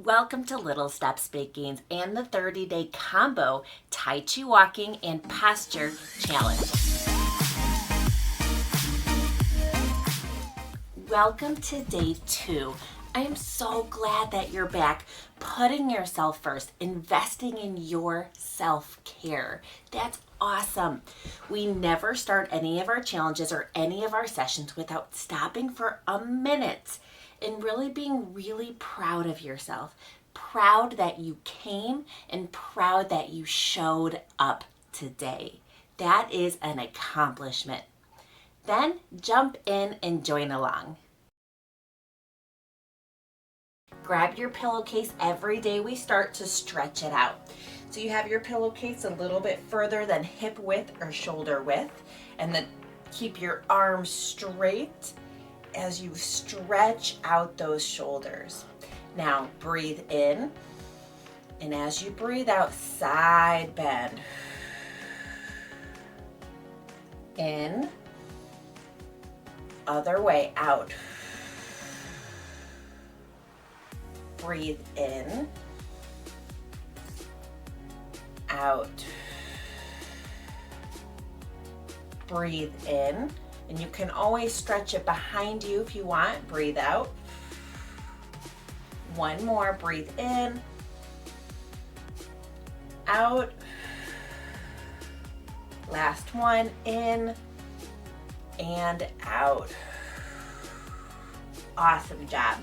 Welcome to Little Steps Big Gains and the 30-day combo Tai Chi walking and posture challenge. Welcome to day 2. I am so glad that you're back, putting yourself first, investing in your self-care. That's awesome. We never start any of our challenges or any of our sessions without stopping for a minute and really being really proud of yourself. Proud that you came and proud that you showed up today. That is an accomplishment. Then jump in and join along. Grab your pillowcase every day we start to stretch it out. So you have your pillowcase a little bit further than hip width or shoulder width, and then keep your arms straight as you stretch out those shoulders. Now breathe in, and as you breathe out, side bend. In, other way, out. Breathe in, out. Breathe in, and you can always stretch it behind you if you want. Breathe out. One more, breathe in, out. Last one, in and out. Awesome job.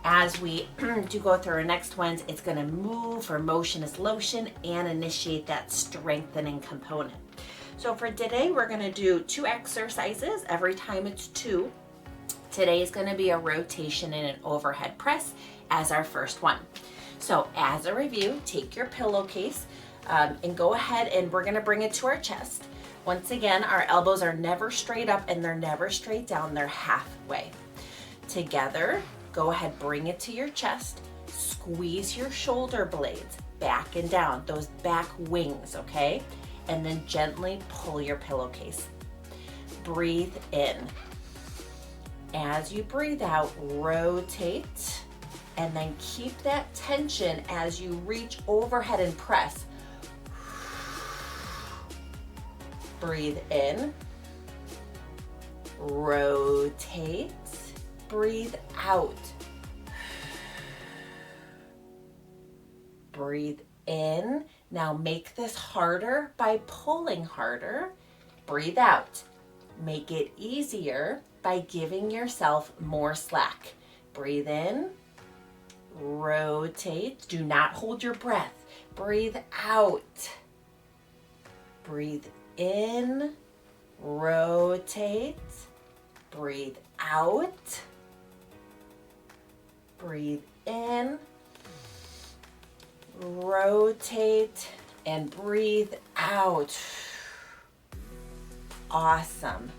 As we do go through our next ones, it's going to move for motion is lotion and initiate that strengthening component. So for today, we're going to do 2 exercises. Every time it's 2. Today is going to be a rotation and an overhead press as our first one. So as a review, take your pillowcase and go ahead, and we're going to bring it to our chest. Once again, our elbows are never straight up and they're never straight down. They're halfway. Together, go ahead, bring it to your chest. Squeeze your shoulder blades back and down, those back wings, okay? And then gently pull your pillowcase. Breathe in. As you breathe out, rotate, and then keep that tension as you reach overhead and press. Breathe in, rotate, breathe out. Breathe in. Now make this harder by pulling harder. Breathe out. Make it easier by giving yourself more slack. Breathe in, rotate. Do not hold your breath. Breathe out. Breathe in, rotate. Breathe out. Breathe in, rotate, and breathe out. Awesome.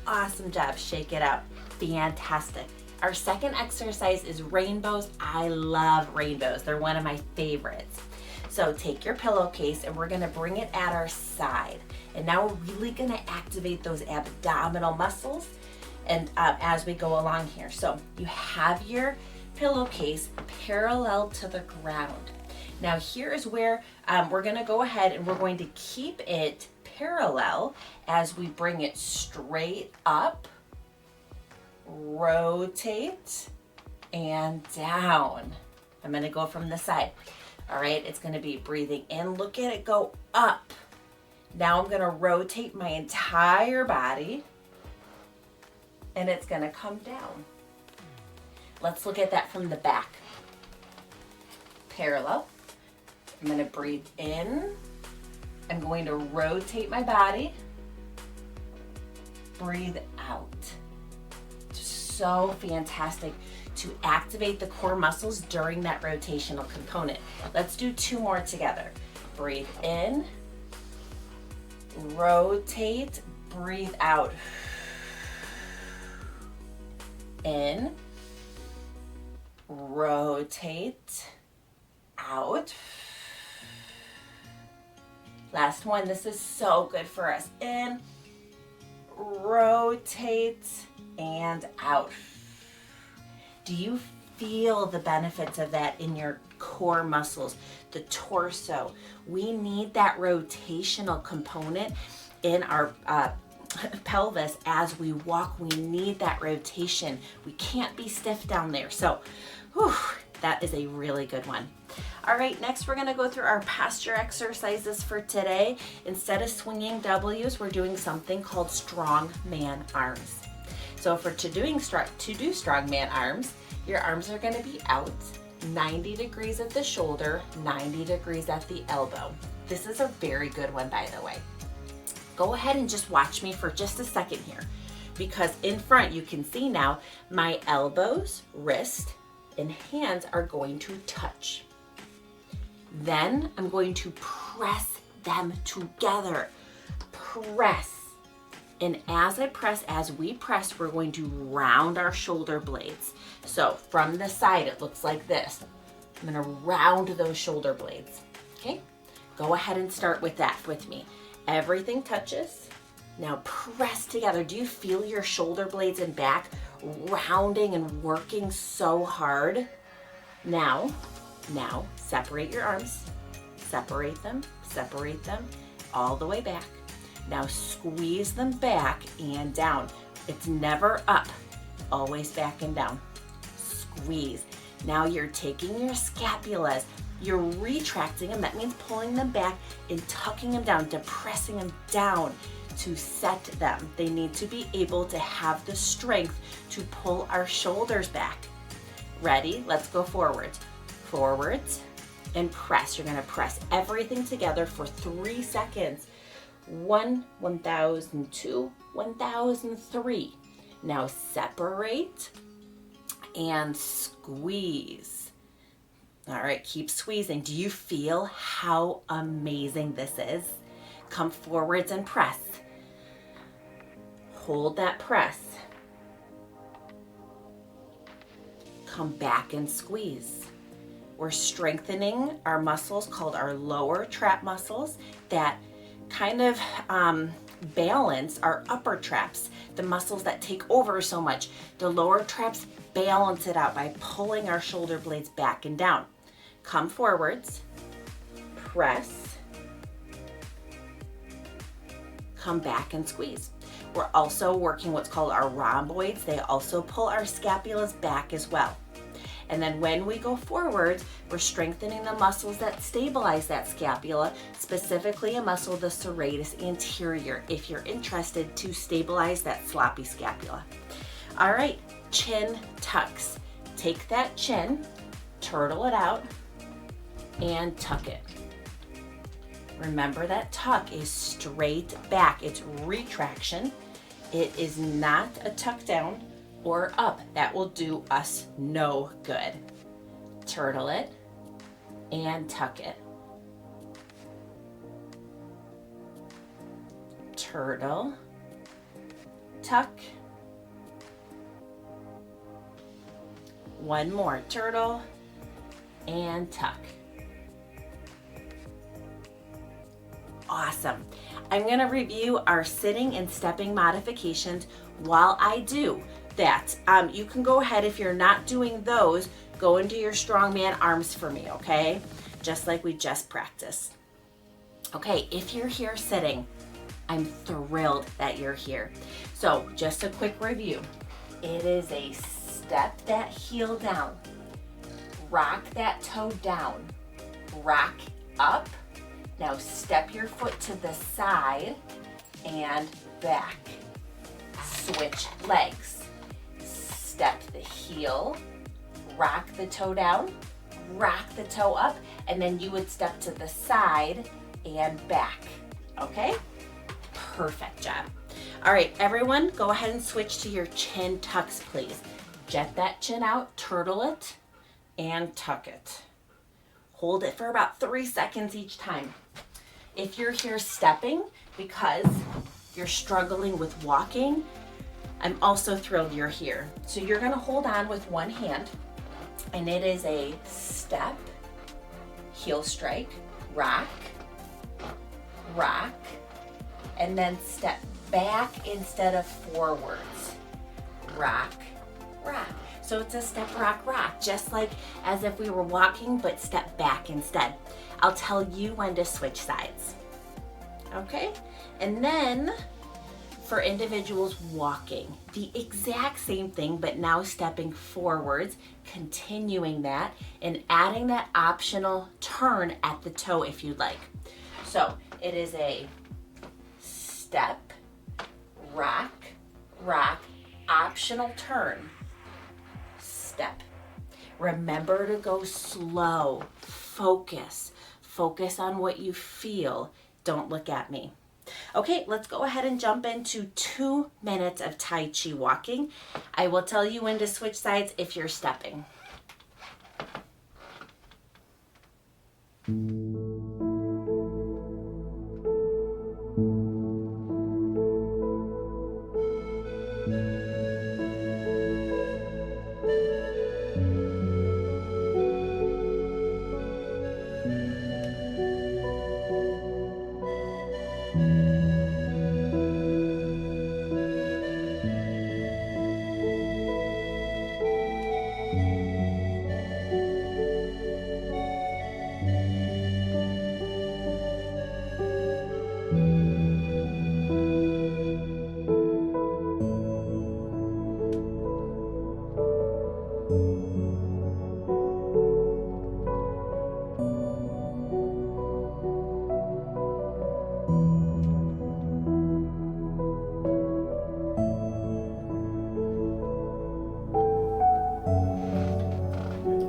Awesome job. Shake it out. Fantastic. Our second exercise is rainbows. I love rainbows. They're one of my favorites. So take your pillowcase and we're going to bring it at our side. And now we're really going to activate those abdominal muscles and as we go along here. So you have your pillowcase parallel to the ground. Now here is where we're going to go ahead and we're going to keep it parallel as we bring it straight up, rotate, and down. I'm going to go from the side. All right, it's going to be breathing in, look at it go up. Now I'm going to rotate my entire body and it's going to come down. Let's look at that from the back. Parallel. I'm going to breathe in. I'm going to rotate my body. Breathe out. So fantastic to activate the core muscles during that rotational component. Let's do 2 more together. Breathe in, rotate, breathe out. In, rotate, out. Last one. This is so good for us. In, rotate, and out. Do you feel the benefits of that in your core muscles, the torso. We need that rotational component in our pelvis as we walk. We need that rotation. We can't be stiff down there. So, that is a really good one. All right, next we're going to go through our posture exercises for today. Instead of swinging W's, we're doing something called strongman arms. So to do strongman arms, your arms are going to be out 90 degrees at the shoulder, 90 degrees at the elbow. This is a very good one, by the way. Go ahead and just watch me for just a second here, because in front you can see now my elbows, wrist, and hands are going to touch. Then I'm going to press them together. Press. And as we press, we're going to round our shoulder blades. So from the side, it looks like this. I'm gonna round those shoulder blades, okay? Go ahead and start with that with me. Everything touches. Now press together. Do you feel your shoulder blades and back rounding and working so hard? Now, separate your arms. Separate them all the way back. Now squeeze them back and down. It's never up, always back and down. Squeeze. Now you're taking your scapulas, you're retracting them. That means pulling them back and tucking them down, depressing them down to set them. They need to be able to have the strength to pull our shoulders back. Ready? Let's go forwards. Forwards and press. You're gonna press everything together for 3 seconds. 1, 1,002, 1,003. Now separate and squeeze. All right, keep squeezing. Do you feel how amazing this is? Come forwards and press. Hold that press. Come back and squeeze. We're strengthening our muscles called our lower trap muscles that kind of balance our upper traps, the muscles that take over so much. The lower traps balance it out by pulling our shoulder blades back and down. Come forwards, press, come back and squeeze. We're also working what's called our rhomboids. They also pull our scapulas back as well. And then when we go forward, we're strengthening the muscles that stabilize that scapula, specifically a muscle, the serratus anterior, if you're interested to stabilize that floppy scapula. All right, chin tucks. Take that chin, turtle it out, and tuck it. Remember that tuck is straight back. It's retraction. It is not a tuck down or up. That will do us no good. Turtle it and tuck it. Turtle, tuck. One more, turtle and tuck. Awesome. I'm going to review our sitting and stepping modifications while I do that. You can go ahead, if you're not doing those, go into your strongman arms for me, okay? Just like we just practiced. Okay, if you're here sitting, I'm thrilled that you're here. So just a quick review. It is a step that heel down, rock that toe down, rock up. Now step your foot to the side and back. Switch legs. Step the heel, rock the toe down, rock the toe up, and then you would step to the side and back. Okay? Perfect job. All right, everyone, go ahead and switch to your chin tucks, please. Jet that chin out, turtle it, and tuck it. Hold it for about 3 seconds each time. If you're here stepping because you're struggling with walking, I'm also thrilled you're here. So you're gonna hold on with one hand, and it is a step, heel strike, rock, rock, and then step back instead of forwards. Rock, rock. So it's a step, rock, rock, just like as if we were walking, but step back instead. I'll tell you when to switch sides. Okay? And then for individuals walking, the exact same thing, but now stepping forwards, continuing that, and adding that optional turn at the toe if you'd like. So it is a step, rock, rock, optional turn, step. Remember to go slow, focus on what you feel. Don't look at me. Okay, let's go ahead and jump into 2 minutes of Tai Chi walking. I will tell you when to switch sides if you're stepping.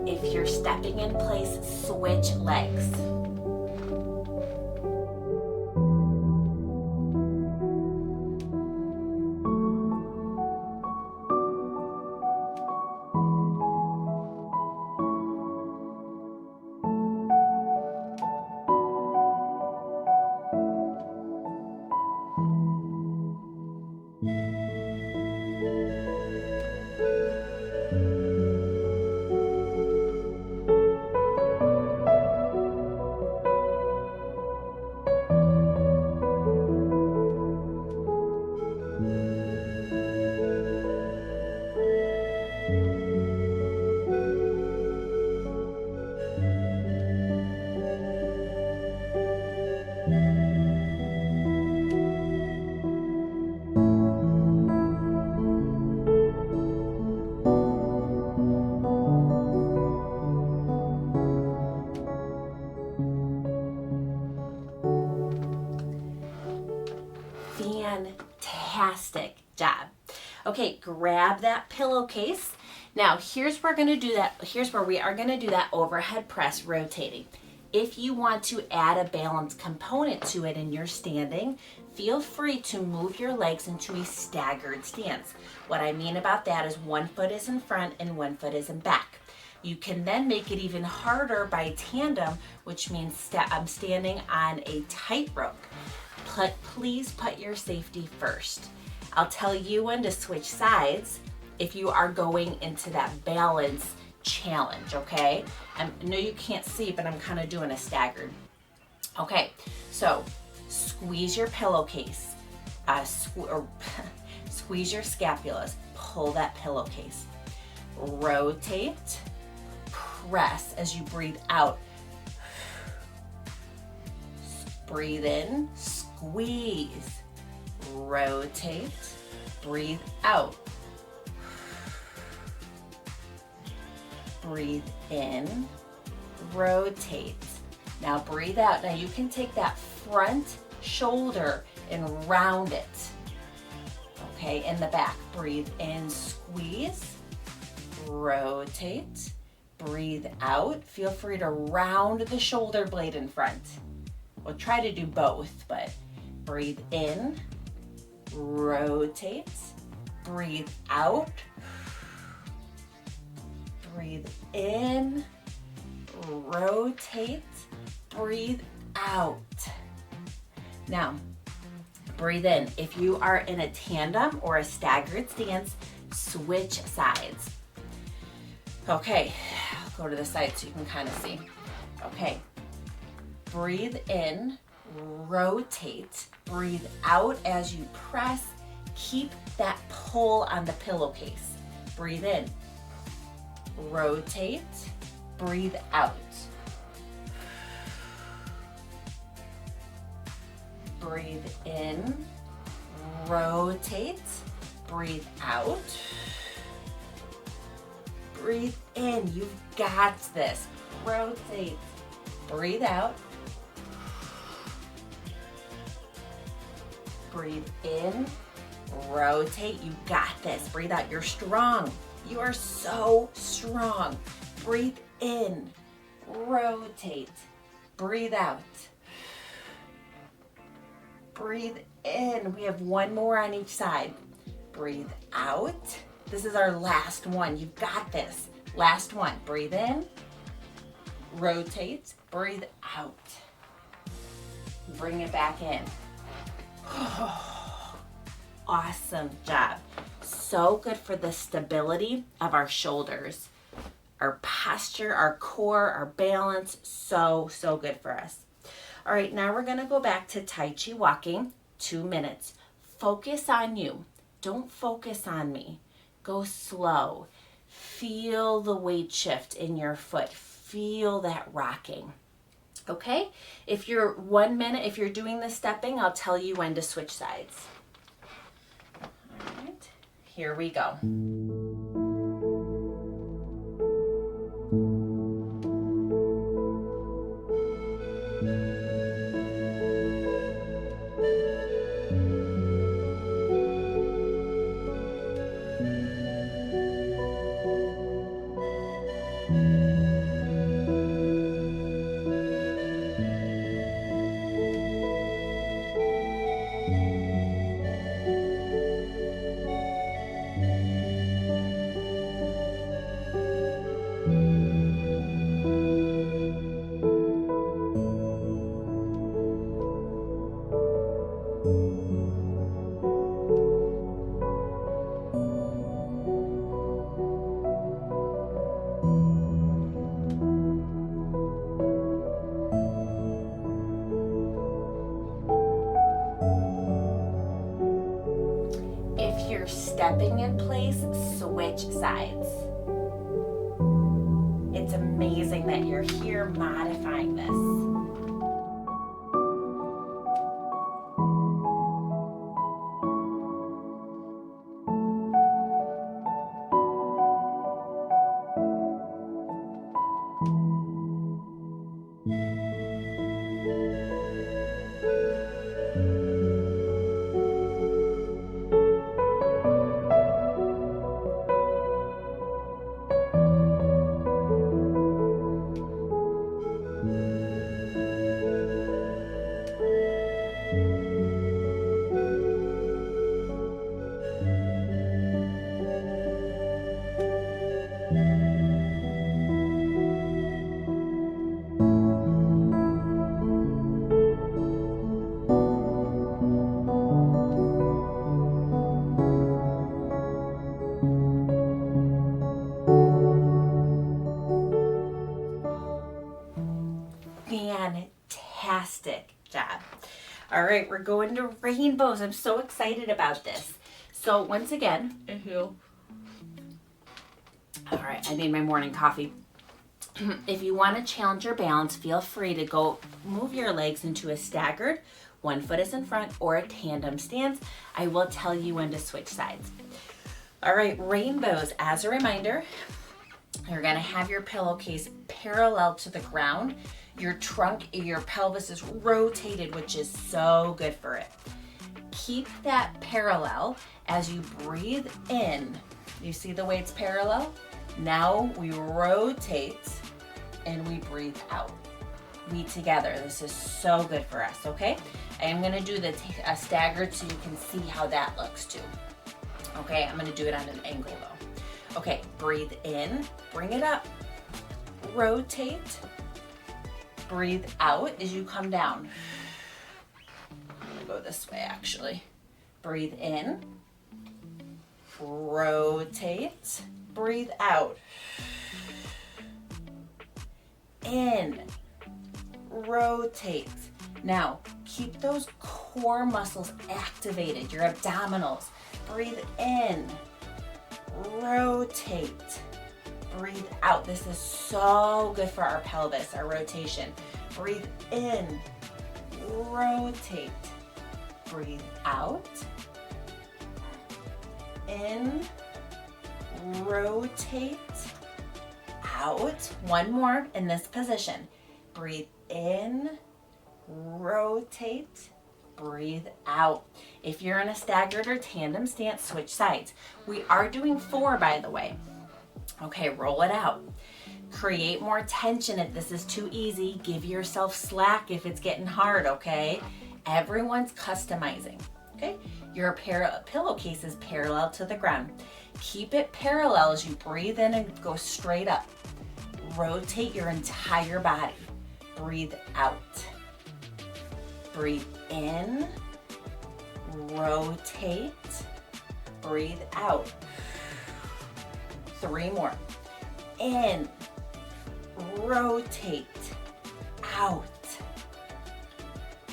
If you're stepping in place, switch legs. Fantastic job. Okay, grab that pillowcase. Now here's where we are gonna do that overhead press rotating. If you want to add a balance component to it in your standing, feel free to move your legs into a staggered stance. What I mean about that is one foot is in front and one foot is in back. You can then make it even harder by tandem, which means I'm standing on a tightrope. Please put your safety first. I'll tell you when to switch sides if you are going into that balance challenge, okay? I know you can't see, but I'm kind of doing a staggered. Okay, so squeeze your pillowcase, squeeze your scapulas, pull that pillowcase, rotate, press as you breathe out. Breathe in, squeeze, rotate, breathe out. Breathe in, rotate. Now breathe out. Now you can take that front shoulder and round it. Okay, in the back. Breathe in, squeeze, rotate, breathe out. Feel free to round the shoulder blade in front. We'll try to do both, but breathe in, rotate, breathe out, breathe in, rotate, breathe out. Now, breathe in. If you are in a tandem or a staggered stance, switch sides. Okay, I'll go to the side so you can kind of see. Okay, breathe in, rotate, breathe out as you press. Keep that pull on the pillowcase. Breathe in, rotate, breathe out. Breathe in, rotate, breathe out. Breathe in, you've got this. Rotate, breathe out. Breathe in, rotate, you got this. Breathe out, you're strong. You are so strong. Breathe in, rotate, breathe out. Breathe in, we have one more on each side. Breathe out. This is our last one, you've got this. Last one, breathe in, rotate, breathe out. Bring it back in. Awesome job. So good for the stability of our shoulders, our posture, our core, our balance. So good for us. All right, now we're gonna go back to Tai Chi walking, 2 minutes. Focus on you. Don't focus on me. Go slow. Feel the weight shift in your foot. Feel that rocking. Okay? If you're 1 minute, if you're doing the stepping, I'll tell you when to switch sides. All right, here we go. If you're stepping in place, switch sides. It's amazing that you're here modifying this. Fantastic job. All right, we're going to rainbows. I'm so excited about this. So once again, all right, I need my morning coffee. If you want to challenge your balance, feel free to go move your legs into a staggered, 1 foot is in front, or a tandem stance. I will tell you when to switch sides. All right, rainbows. As a reminder, you're gonna have your pillowcase parallel to the ground. Your trunk, your pelvis is rotated, which is so good for it. Keep that parallel as you breathe in. You see the way it's parallel? Now we rotate and we breathe out. We together. This is so good for us, okay? I am gonna do the staggered so you can see how that looks too. Okay, I'm gonna do it on an angle though. Okay, breathe in, bring it up, rotate, breathe out as you come down. I'm gonna go this way actually. Breathe in, rotate, breathe out. In, rotate. Now, keep those core muscles activated, your abdominals. Breathe in, rotate, breathe out. This is so good for our pelvis, our rotation. Breathe in, rotate. Breathe out, in, rotate, out. One more in this position. Breathe in, rotate, breathe out. If you're in a staggered or tandem stance, switch sides. We are doing 4, by the way. Okay, roll it out. Create more tension if this is too easy. Give yourself slack if it's getting hard, okay? Everyone's customizing, okay? Your pillowcase is parallel to the ground. Keep it parallel as you breathe in and go straight up. Rotate your entire body. Breathe out. Breathe in, rotate, breathe out. 3 more. In, rotate, out.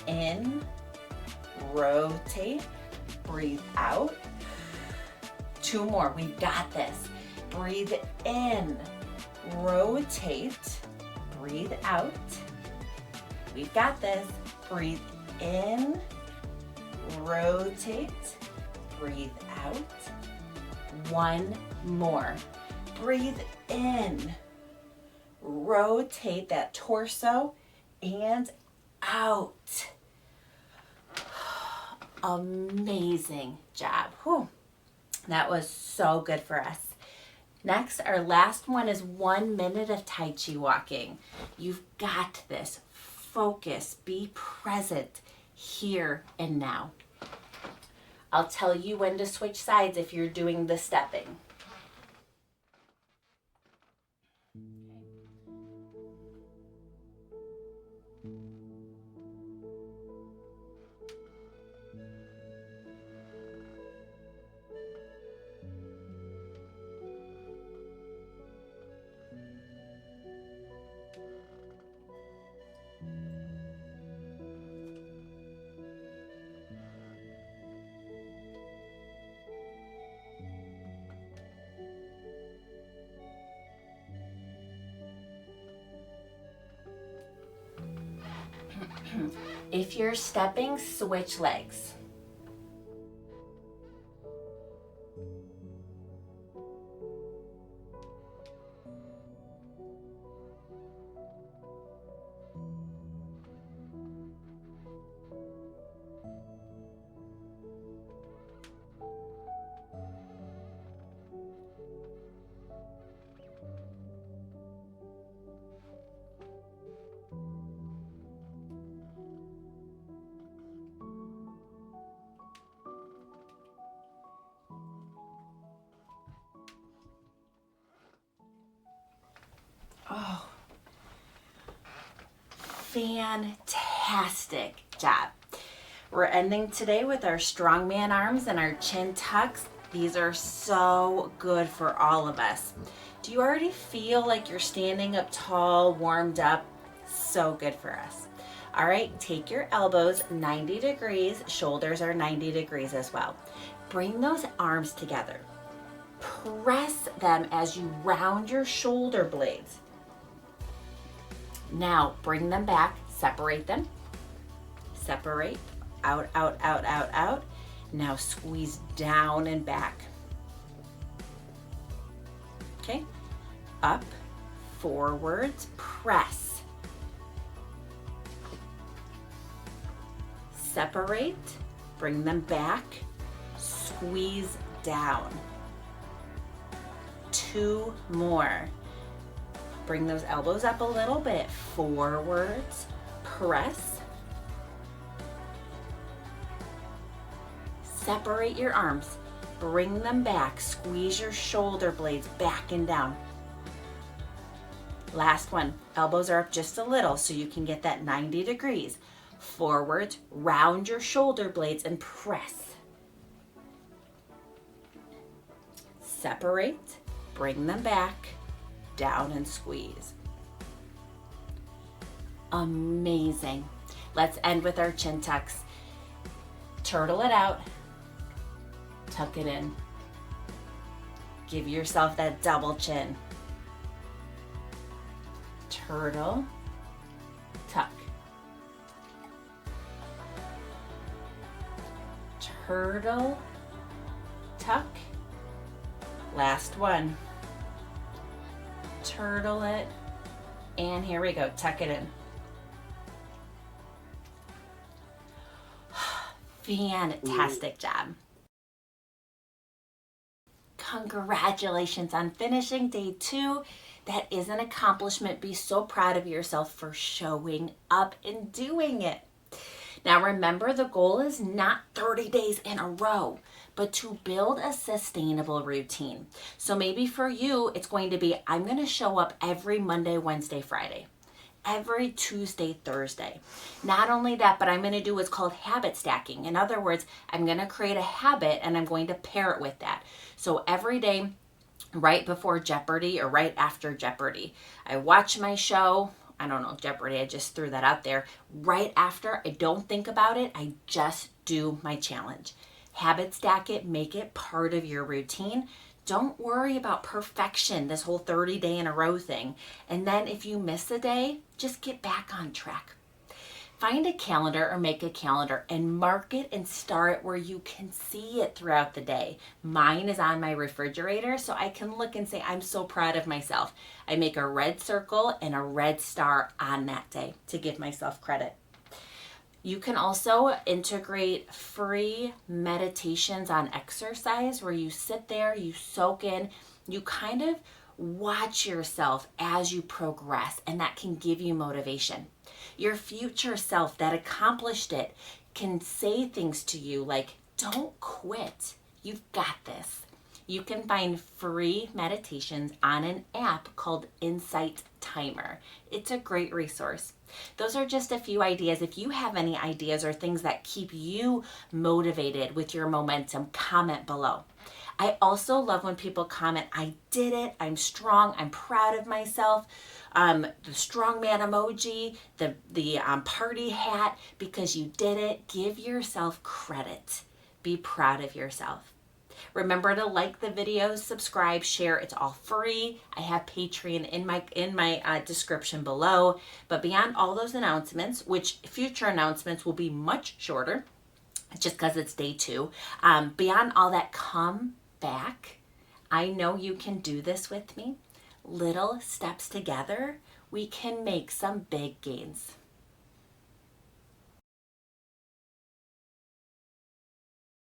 In, rotate, breathe out. 2 more, we've got this. Breathe in, rotate, breathe out. We've got this. Breathe in, rotate, breathe out. 1 more. Breathe in, rotate that torso and out. Amazing job. Whew. That was so good for us. Next, our last one is 1 minute of Tai Chi walking. You've got this. Focus, be present here and now. I'll tell you when to switch sides if you're doing the stepping. If you're stepping, switch legs. Oh, fantastic job. We're ending today with our strongman arms and our chin tucks. These are so good for all of us. Do you already feel like you're standing up tall, warmed up? So good for us. All right, take your elbows 90 degrees. Shoulders are 90 degrees as well. Bring those arms together. Press them as you round your shoulder blades. Now bring them back, separate them. Separate, out, out, out, out, out. Now squeeze down and back. Okay, up, forwards, press. Separate, bring them back, squeeze down. 2 more. Bring those elbows up a little bit, forwards, press. Separate your arms, bring them back, squeeze your shoulder blades back and down. Last one, elbows are up just a little so you can get that 90 degrees. Forwards, round your shoulder blades and press. Separate, bring them back, down and squeeze. Amazing. Let's end with our chin tucks. Turtle it out, tuck it in. Give yourself that double chin. turtle, tuck. Turtle, tuck. Last one. Turtle it, and here we go, tuck it in. Fantastic job. Congratulations on finishing day 2. That is an accomplishment. Be so proud of yourself for showing up and doing it. Now remember, the goal is not 30 days in a row, but to build a sustainable routine. So maybe for you, it's going to be, I'm going to show up every Monday, Wednesday, Friday, every Tuesday, Thursday. Not only that, but I'm going to do what's called habit stacking. In other words, I'm going to create a habit and I'm going to pair it with that. So every day, right before Jeopardy or right after Jeopardy, I watch my show. I don't know, Jeopardy, I just threw that out there. Right after, I don't think about it, I just do my challenge. Habit stack it, make it part of your routine. Don't worry about perfection, this whole 30 day in a row thing. And then if you miss a day, just get back on track. Find a calendar or make a calendar and mark it and star it where you can see it throughout the day. Mine is on my refrigerator, so I can look and say, I'm so proud of myself. I make a red circle and a red star on that day to give myself credit. You can also integrate free meditations on exercise where you sit there, you soak in, you kind of watch yourself as you progress, and that can give you motivation. Your future self that accomplished it can say things to you like, don't quit. You've got this. You can find free meditations on an app called Insight Timer. It's a great resource. Those are just a few ideas. If you have any ideas or things that keep you motivated with your momentum, comment below. I also love when people comment, I did it, I'm strong, I'm proud of myself. The strongman emoji, the party hat, because you did it. Give yourself credit. Be proud of yourself. Remember to like the videos, subscribe, share. It's all free. I have Patreon in my description below. But beyond all those announcements, which future announcements will be much shorter, just because it's day 2. Beyond all that, come back. I know you can do this with me. Little steps together, we can make some big gains.